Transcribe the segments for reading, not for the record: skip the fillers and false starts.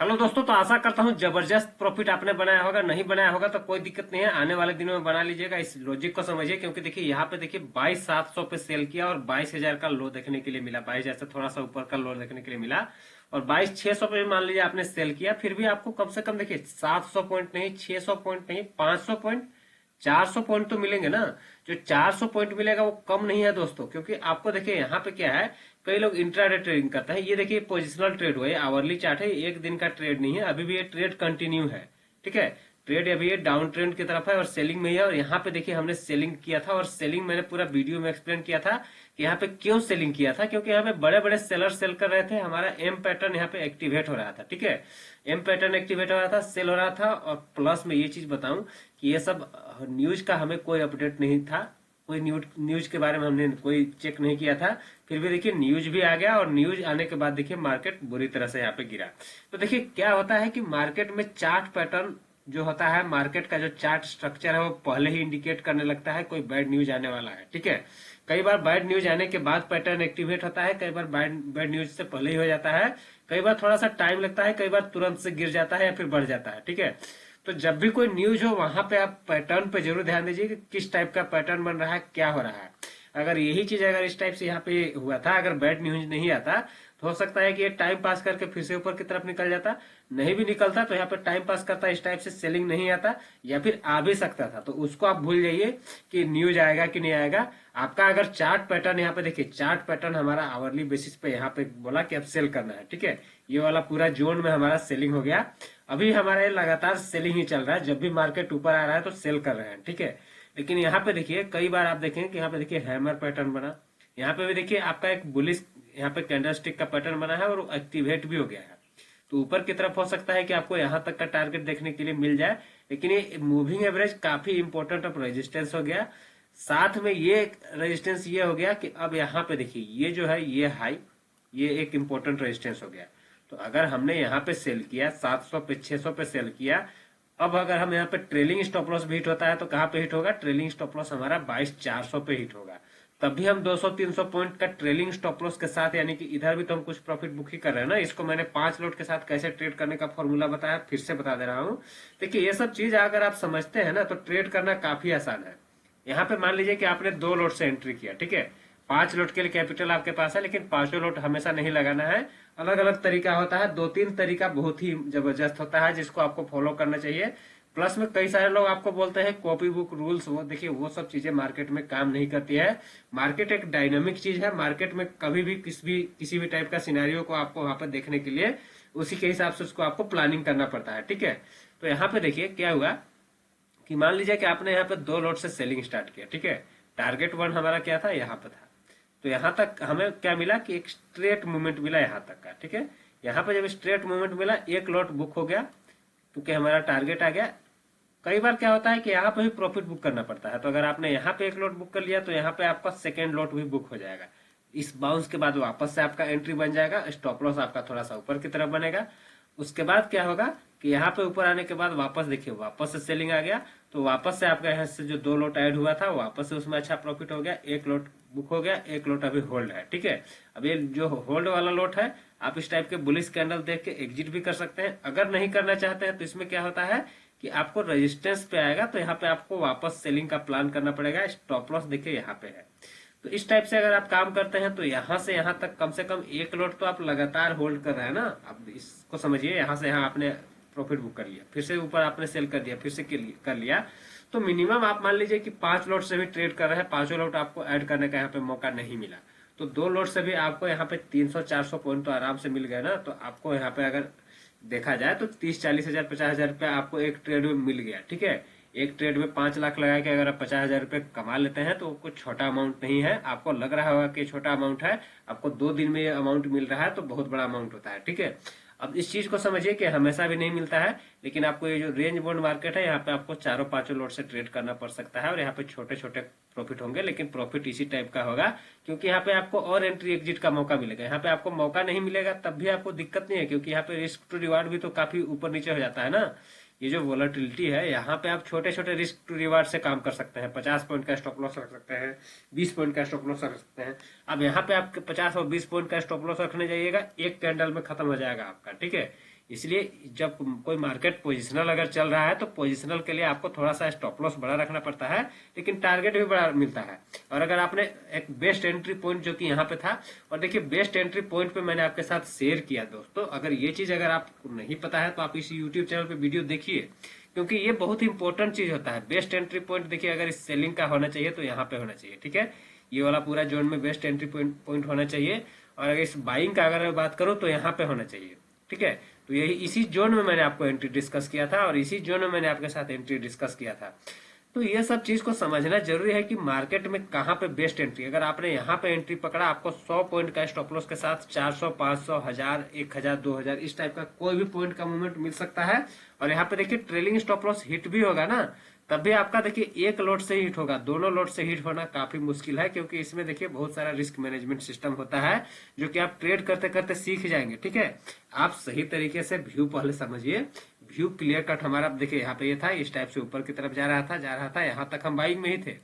Hello दोस्तों, तो आशा करता हूँ जबरदस्त प्रॉफिट आपने बनाया होगा। नहीं बनाया होगा तो कोई दिक्कत नहीं है, आने वाले दिनों में बना लीजिएगा। इस लॉजिक को समझिए, क्योंकि देखिए यहाँ पे देखिए 22,700 पे सेल किया और 22,000 का लो देखने के लिए मिला। 22,000 से थोड़ा सा ऊपर का लो देखने के लिए मिला और 22,600 पे भी मान लीजिए आपने सेल किया, फिर भी आपको कम से कम देखिए 700 पॉइंट नहीं, 600 पॉइंट नहीं, 500 पॉइंट, 400 पॉइंट तो मिलेंगे ना। जो 400 पॉइंट मिलेगा वो कम नहीं है दोस्तों, क्योंकि आपको देखिए यहाँ पे क्या है, कई लोग इंट्राडे ट्रेडिंग करते हैं। ये देखिए पोजिशनल ट्रेड हुआ है, आवरली चार्ट है, एक दिन का ट्रेड नहीं है, अभी भी ये ट्रेड कंटिन्यू है। ठीक है, ट्रेड अभी ये डाउन ट्रेंड की तरफ है और सेलिंग में ही है। और यहाँ पे देखिए हमने सेलिंग किया था, और सेलिंग मैंने पूरा वीडियो में एक्सप्लेन किया था कि यहाँ पे क्यों सेलिंग किया था, क्योंकि यहाँ पे बड़े बड़े सेलर सेल कर रहे थे। हमारा एम पैटर्न यहाँ पे एक्टिवेट हो रहा था। ठीक है, एम पैटर्न एक्टिवेट हो रहा था, सेल हो रहा था। और प्लस में ये चीज बताऊं कि ये सब न्यूज का हमें कोई अपडेट नहीं था, कोई न्यूज के बारे में हमने कोई चेक नहीं किया था। फिर भी देखिए न्यूज भी आ गया, और न्यूज आने के बाद देखिए मार्केट बुरी तरह से यहाँ पे गिरा। तो देखिए क्या होता है कि मार्केट में चार्ट पैटर्न जो होता है, मार्केट का जो चार्ट स्ट्रक्चर है वो पहले ही इंडिकेट करने लगता है कोई बैड न्यूज आने वाला है। ठीक है, कई बार बैड न्यूज आने के बाद पैटर्न एक्टिवेट होता है, कई बार बैड न्यूज से पहले ही हो जाता है, कई बार थोड़ा सा टाइम लगता है, कई बार तुरंत से गिर जाता है या फिर बढ़ जाता है। ठीक है, तो जब भी कोई न्यूज हो वहां पे आप पैटर्न पे जरूर ध्यान दीजिए कि किस टाइप का पैटर्न बन रहा है, क्या हो रहा है। अगर यही चीज अगर इस टाइप से यहाँ पे हुआ था, अगर बैड न्यूज नहीं आता तो हो सकता है कि ये टाइम पास करके फिर से ऊपर की तरफ निकल जाता। नहीं भी निकलता तो यहाँ पे टाइम पास करता, इस टाइप से सेलिंग नहीं आता, या फिर आ भी सकता था। तो उसको आप भूल जाइए कि न्यूज आएगा कि नहीं आएगा। आपका अगर चार्ट पैटर्न यहाँ पे देखिए, चार्ट पैटर्न हमारा आवरली बेसिस पे यहाँ पे बोला कि अब सेल करना है। ठीक है, ये वाला पूरा जोन में हमारा सेलिंग हो गया। अभी हमारा ये लगातार सेलिंग ही चल रहा है, जब भी मार्केट ऊपर आ रहा है तो सेल कर रहे हैं। ठीक है, लेकिन यहाँ पे देखिए कई बार आप देखें कि यहाँ पे देखिए हैमर पैटर्न बना, यहाँ पे भी देखिए आपका एक बुलिश यहाँ पे कैंडलस्टिक का पैटर्न बना है और एक्टिवेट भी हो गया है। तो ऊपर की तरफ हो सकता है कि आपको यहाँ तक का टारगेट देखने के लिए मिल जाए, लेकिन ये मूविंग एवरेज काफी इंपॉर्टेंट ऑफ रेजिस्टेंस हो गया। साथ में ये रेजिस्टेंस ये हो गया कि अब यहाँ पे देखिए ये जो है ये हाई, ये एक इंपॉर्टेंट रेजिस्टेंस हो गया। तो अगर हमने यहाँ पे सेल किया 700 पे, 600 पे सेल किया, अब अगर हम यहाँ पे ट्रेलिंग स्टॉप लॉस भी हिट होता है तो कहाँ पे हिट होगा, ट्रेलिंग स्टॉप लॉस हमारा 22,400 पे हिट होगा। तब भी हम 200-300 पॉइंट का ट्रेलिंग स्टॉप लॉस के साथ, यानी कि इधर भी तो हम कुछ प्रॉफिट बुक ही कर रहे हैं ना। इसको मैंने 5 लोट के साथ कैसे ट्रेड करने का फॉर्मूला बताया, फिर से बता दे रहा हूँ। देखिए ये सब चीज अगर आप समझते हैं ना तो ट्रेड करना काफी आसान है। यहाँ पे मान लीजिए कि आपने 2 लोट से एंट्री किया। ठीक है, 5 लोट के लिए कैपिटल आपके पास है, लेकिन पांचों लोट हमेशा नहीं लगाना है। अलग अलग तरीका होता है, 2-3 तरीका बहुत ही जबरदस्त होता है जिसको आपको फॉलो करना चाहिए। प्लस में कई सारे लोग आपको बोलते हैं कॉपी बुक रूल्स, वो देखिए वो सब चीजें मार्केट में काम नहीं करती है। मार्केट एक डायनामिक चीज है, मार्केट में कभी भी किसी भी टाइप का सिनेरियो को आपको वहां पर देखने के लिए उसी के हिसाब से उसको आपको प्लानिंग करना पड़ता है। ठीक है, तो यहाँ पे देखिए क्या हुआ कि मान लीजिए कि आपने यहाँ पे 2 लोट से सेलिंग स्टार्ट किया। ठीक है, टारगेट 1 हमारा क्या था, यहाँ पे था। तो यहाँ तक हमें क्या मिला कि एक स्ट्रेट मूवमेंट मिला यहाँ तक का। ठीक है, यहाँ पे जब स्ट्रेट मूवमेंट मिला, एक लॉट बुक हो गया क्योंकि हमारा टारगेट आ गया। कई बार क्या होता है कि यहाँ पे भी प्रॉफिट बुक करना पड़ता है, तो अगर आपने यहाँ पे एक लॉट बुक कर लिया तो यहाँ पे आपका सेकेंड लॉट भी बुक हो जाएगा। इस बाउंस के बाद वापस से आपका एंट्री बन जाएगा, स्टॉप लॉस आपका थोड़ा सा ऊपर की तरफ बनेगा। उसके बाद क्या होगा कि यहाँ पे ऊपर आने के बाद वापस देखिए वापस से सेलिंग आ गया, तो वापस से आपका यहाँ से जो 2 लोट ऐड हुआ था वापस से उसमें अच्छा प्रॉफिट हो गया। एक लोट बुक हो गया, एक लोट अभी होल्ड है। ठीक है, अब ये जो होल्ड वाला लोट है, आप इस टाइप के बुलिश कैंडल देख के एग्जिट भी कर सकते हैं। अगर नहीं करना चाहते हैं तो इसमें क्या होता है कि आपको रेजिस्टेंस पे आएगा तो यहाँ पे आपको वापस सेलिंग का प्लान करना पड़ेगा। स्टॉप लॉस देखिए यहाँ पे है। तो इस टाइप से अगर आप काम करते हैं तो यहाँ से यहाँ तक कम से कम एक लोट तो आप लगातार होल्ड कर रहे हैं ना। अब इसको समझिए, यहाँ से यहाँ आपने प्रॉफिट बुक कर लिया, फिर से ऊपर आपने सेल कर दिया, फिर से कर लिया, तो मिनिमम आप मान लीजिए कि 5 लोट से भी ट्रेड कर रहे हैं, 5 लोट आपको ऐड करने का यहाँ पे मौका नहीं मिला, तो 2 लोट से भी आपको यहाँ पे 300-400 पॉइंट तो आराम से मिल गए ना। तो आपको यहाँ पे अगर देखा जाए तो 30-40 हजार 50 हजार रुपया आपको एक ट्रेड में मिल गया। ठीक है, एक ट्रेड में 5 लाख लगा के अगर आप 50 हजार रुपये कमा लेते हैं तो कुछ छोटा अमाउंट नहीं है। आपको लग रहा होगा कि छोटा अमाउंट है, आपको 2 दिन में ये अमाउंट मिल रहा है तो बहुत बड़ा अमाउंट होता है। ठीक है, अब इस चीज को समझिए कि हमेशा भी नहीं मिलता है, लेकिन आपको ये जो रेंज बाउंड मार्केट है यहाँ पे आपको 4-5 लोट से ट्रेड करना पड़ सकता है, और यहाँ पे छोटे छोटे प्रॉफिट होंगे, लेकिन प्रॉफिट इसी टाइप का होगा क्योंकि यहाँ पे आपको और एंट्री एग्जिट का मौका मिलेगा। यहाँ पे आपको मौका नहीं मिलेगा तब भी आपको दिक्कत नहीं है, क्योंकि यहाँ पे रिस्क टू रिवार्ड भी तो काफी ऊपर नीचे हो जाता है ना। ये जो वोलेटिलिटी है, यहाँ पे आप छोटे छोटे रिस्क टू रिवार्ड से काम कर सकते हैं। 50 पॉइंट का स्टॉप लॉस रख सकते हैं, 20 पॉइंट का स्टॉप लॉस रख सकते हैं। अब यहाँ पे आप 50 और 20 पॉइंट का स्टॉप लॉस रखने जाइएगा, एक कैंडल में खत्म हो जाएगा आपका। ठीक है, इसलिए जब कोई मार्केट पोजिशनल अगर चल रहा है तो पोजिशनल के लिए आपको थोड़ा सा स्टॉप लॉस बड़ा रखना पड़ता है, लेकिन टारगेट भी बड़ा मिलता है। और अगर आपने एक बेस्ट एंट्री पॉइंट जो कि यहाँ पे था, और देखिए बेस्ट एंट्री पॉइंट पे मैंने आपके साथ शेयर किया दोस्तों, अगर ये चीज अगर आपको नहीं पता है तो आप इस यूट्यूब चैनल पे वीडियो देखिए, क्योंकि ये बहुत ही इंपॉर्टेंट चीज होता है। बेस्ट एंट्री पॉइंट देखिए अगर इस सेलिंग का होना चाहिए तो यहाँ पे होना चाहिए, ठीक है। ये वाला पूरा जोन में बेस्ट एंट्री पॉइंट होना चाहिए। और अगर इस बाइंग का अगर बात करूं तो यहाँ पे होना चाहिए, ठीक है। तो यही इसी जोन में मैंने आपको एंट्री डिस्कस किया था और इसी जोन में मैंने आपके साथ एंट्री डिस्कस किया था। तो ये सब चीज को समझना जरूरी है कि मार्केट में कहाँ पे बेस्ट एंट्री। अगर आपने यहाँ पे एंट्री पकड़ा, आपको 100 पॉइंट का स्टॉप लॉस के साथ 400, 500, 1000, 1000, 2000 इस टाइप का कोई भी पॉइंट का मूवमेंट मिल सकता है। और यहाँ पे देखिए ट्रेलिंग स्टॉप लॉस हिट भी होगा ना, तब भी आपका देखिए एक लोड से हिट होगा, दोनों लोड से हिट होना काफी मुश्किल है, क्योंकि इसमें देखिए बहुत सारा रिस्क मैनेजमेंट सिस्टम होता है जो कि आप ट्रेड करते करते सीख जाएंगे, ठीक है। आप सही तरीके से व्यू पहले समझिए। व्यू क्लियर कट हमारा देखिए यहाँ पे ये था, इस टाइप से ऊपर की तरफ जा रहा था, यहाँ तक हम बाइंग में ही थे।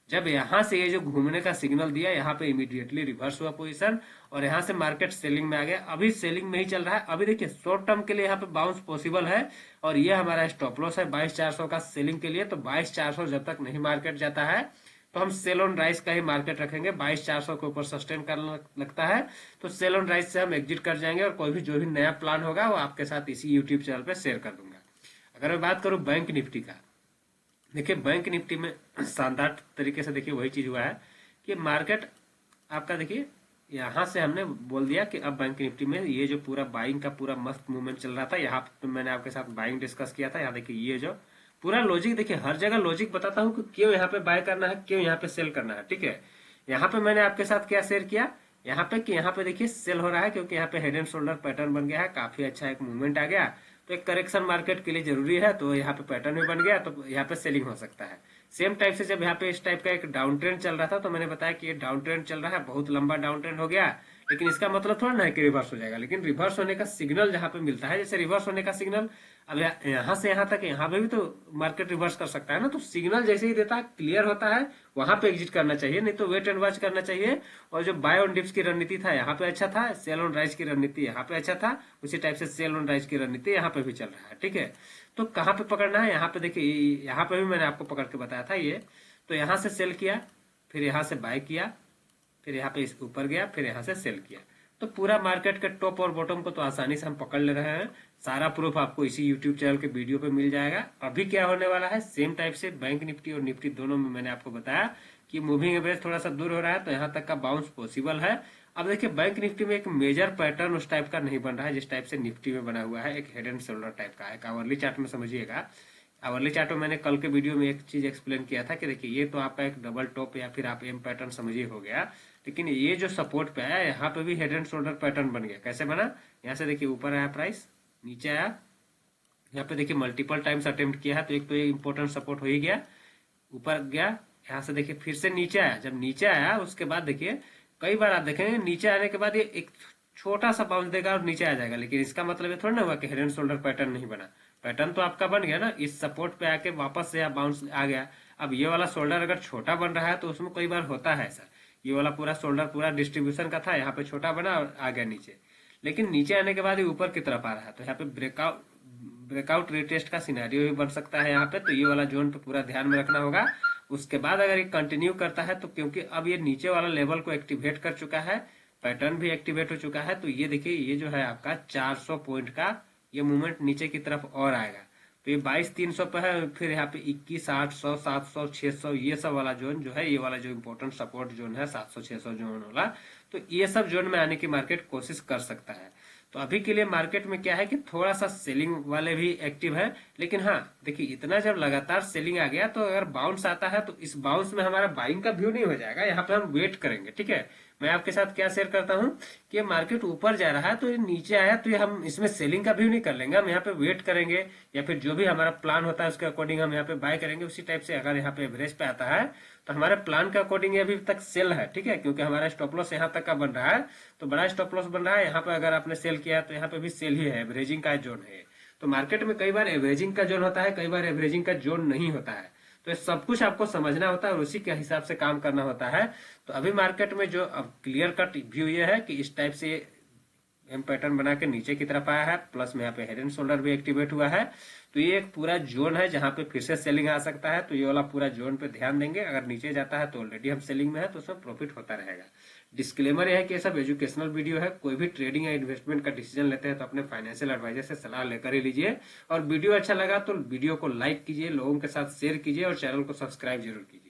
जब यहाँ से ये जो घूमने का सिग्नल दिया, यहाँ पे इमीडिएटली रिवर्स हुआ पोजीशन और यहाँ से मार्केट सेलिंग में आ गया। अभी सेलिंग में ही चल रहा है। अभी देखिए शॉर्ट टर्म के लिए यहाँ पे बाउंस पॉसिबल है और ये हमारा स्टॉप लॉस है 22,400 का सेलिंग के लिए। तो 22,400 जब तक नहीं मार्केट जाता है तो हम सेल ऑन राइज का ही मार्केट रखेंगे। 22,400 के ऊपर सस्टेन करने लगता है तो सेल ऑन राइज से हम एग्जिट कर जाएंगे और कोई भी जो भी नया प्लान होगा वो आपके साथ इसी यूट्यूब चैनल पे शेयर कर दूंगा। अगर मैं बात करूं बैंक निफ्टी का, देखिए बैंक निफ्टी में शानदार तरीके से देखिए वही चीज हुआ है कि मार्केट आपका देखिए यहाँ से हमने बोल दिया कि अब बैंक निफ्टी में ये जो पूरा बाइंग का पूरा मस्त मूवमेंट चल रहा था, यहाँ पे मैंने आपके साथ बाइंग डिस्कस किया था। यहाँ देखिए ये जो पूरा लॉजिक, देखिए हर जगह लॉजिक बताता हूँ कि क्यों यहाँ पे बाय करना है, क्यों यहाँ पे सेल करना है, ठीक है। यहाँ पे मैंने आपके साथ क्या शेयर किया, यहाँ पे कि यहाँ पे देखिए सेल हो रहा है क्योंकि यहाँ पे हेड एंड शोल्डर पैटर्न बन गया है, काफी अच्छा एक मूवमेंट आ गया। तो एक करेक्शन मार्केट के लिए जरूरी है, तो यहाँ पे पैटर्न भी बन गया तो यहाँ पे सेलिंग हो सकता है। सेम टाइप से जब यहाँ पे इस टाइप का एक डाउन ट्रेंड चल रहा था तो मैंने बताया कि ये डाउन ट्रेंड चल रहा है, बहुत लंबा डाउन ट्रेंड हो गया, लेकिन इसका मतलब थोड़ा ना है कि रिवर्स हो जाएगा। लेकिन रिवर्स होने का सिग्नल जहां पे मिलता है, जैसे रिवर्स होने का सिग्नल अब यहाँ से यहाँ तक, यहाँ पे भी तो मार्केट रिवर्स कर सकता है ना। तो सिग्नल जैसे ही देता है, क्लियर होता है, वहां पे एग्जिट करना चाहिए, नहीं तो वेट एंड वॉच करना चाहिए। और जो बाय ऑन डिप्स की रणनीति था यहाँ पे अच्छा था, सेल ऑन राइज की रणनीति यहाँ पे अच्छा था, उसी टाइप से सेल ऑन राइज की रणनीति यहाँ पे भी चल रहा है, ठीक है। तो कहाँ पे पकड़ना है, यहाँ पे देखिए यहाँ पे भी मैंने आपको पकड़ के बताया था ये। तो यहाँ से सेल किया, फिर यहाँ से बाय किया, फिर यहाँ पे ऊपर गया, फिर यहाँ से सेल किया। तो पूरा मार्केट के टॉप और बॉटम को तो आसानी से हम पकड़ ले रहे हैं। सारा प्रूफ आपको इसी यूट्यूब चैनल के वीडियो पे मिल जाएगा। अभी क्या होने वाला है, सेम टाइप से बैंक निफ्टी और निफ्टी दोनों में मैंने आपको बताया कि मूविंग एवरेज थोड़ा सा दूर हो रहा है तो यहाँ तक का बाउंस पॉसिबल है। अब देखिए बैंक निफ्टी में एक मेजर पैटर्न उस टाइप का नहीं बन रहा है जिस टाइप से निफ्टी में बना हुआ है, एक हेड एंड शोल्डर टाइप का। एक आवरली चार्ट में समझिएगा, आवरली चार्ट में मैंने कल के वीडियो में एक चीज एक्सप्लेन किया था कि देखिए ये तो आपका एक डबल टॉप या फिर आप एम पैटर्न समझिए हो गया, लेकिन ये जो सपोर्ट पे आया यहाँ पे भी हेड एंड शोल्डर पैटर्न बन गया। कैसे बना, यहाँ से देखिए ऊपर आया प्राइस, नीचे आया, यहाँ पे देखिए मल्टीपल टाइम्स अटेम्प्ट किया है तो एक तो ये इंपॉर्टेंट सपोर्ट हो ही गया, ऊपर गया, यहाँ से देखिए फिर से नीचे आया। जब नीचे आया उसके बाद देखिए कई बार आप देखेंगे नीचे आने के बाद ये एक छोटा सा बाउंस देगा और नीचे आ जाएगा, लेकिन इसका मतलब ये थोड़ा ना हुआ कि हेड एंड शोल्डर पैटर्न नहीं बना। पैटर्न तो आपका बन गया ना, इस सपोर्ट पे आके वापस से बाउंस आ गया। अब ये वाला शोल्डर अगर छोटा बन रहा है तो उसमें कई बार होता है ऐसा, ये वाला पूरा शोल्डर पूरा डिस्ट्रीब्यूशन का था, यहाँ पे छोटा बना और आ गया नीचे, लेकिन नीचे आने के बाद ये ऊपर की तरफ आ रहा है तो यहाँ पे ब्रेकआउट रिटेस्ट का सिनेरियो भी बन सकता है यहाँ पे। तो ये वाला जोन पे पूरा ध्यान में रखना होगा। उसके बाद अगर ये कंटिन्यू करता है तो क्योंकि अब ये नीचे वाला लेवल को एक्टिवेट कर चुका है, पैटर्न भी एक्टिवेट हो चुका है, तो ये देखिए ये जो है आपका 400 पॉइंट का ये मूवमेंट नीचे की तरफ और आएगा। तो ये 22,300 पे है, फिर यहाँ पे 21, 800, 700, 600 ये सब वाला जोन जो है, ये वाला जो इम्पोर्टेंट सपोर्ट जोन है 700, 600 जोन वाला, तो ये सब जोन में आने की मार्केट कोशिश कर सकता है। तो अभी के लिए मार्केट में क्या है कि थोड़ा सा सेलिंग वाले भी एक्टिव है, लेकिन हाँ देखिए इतना जब लगातार सेलिंग आ गया तो अगर बाउंस आता है तो इस बाउंस में हमारा बाइंग का व्यू नहीं हो जाएगा, यहाँ पे हम वेट करेंगे, ठीक है। मैं आपके साथ क्या शेयर करता हूँ कि मार्केट ऊपर जा रहा है तो ये नीचे आया तो ये हम इसमें सेलिंग का व्यू नहीं कर लेंगे, हम यहाँ पे वेट करेंगे या फिर जो भी हमारा प्लान होता है उसके अकॉर्डिंग हम यहाँ पे बाय करेंगे। उसी टाइप से अगर यहाँ पे एवरेज पे आता है तो हमारे प्लान के अकॉर्डिंग अभी तक सेल है, ठीक है, क्योंकि हमारा स्टॉप लॉस यहाँ तक का बन रहा है तो बड़ा स्टॉप लॉस बन रहा है। यहाँ पे अगर आपने सेल किया है तो यहाँ पे भी सेल ही है, एवरेजिंग का जोन है। तो मार्केट में कई बार एवरेजिंग का जोन होता है, कई बार एवरेजिंग का जोन नहीं होता है, तो सब कुछ आपको समझना होता है और उसी के हिसाब से काम करना होता है। तो अभी मार्केट में जो अब क्लियर कट व्यू ये है कि इस टाइप से एम पैटर्न बना के नीचे की तरफ आया है, प्लस में यहाँ पे हेड एंड शोल्डर भी एक्टिवेट हुआ है। तो ये एक पूरा जोन है जहां पे फिर से सेलिंग आ सकता है, तो ये वाला पूरा जोन पे ध्यान देंगे। अगर नीचे जाता है तो ऑलरेडी हम सेलिंग में है, तो उसमें प्रॉफिट होता रहेगा। डिस्क्लेमर यह है कि ये सब एजुकेशनल वीडियो है, कोई भी ट्रेडिंग या इन्वेस्टमेंट का डिसीजन लेते हैं तो अपने फाइनेंशियल एडवाइजर से सलाह लेकर ही लीजिए। और वीडियो अच्छा लगा तो वीडियो को लाइक कीजिए, लोगों के साथ शेयर कीजिए और चैनल को सब्सक्राइब जरूर कीजिए।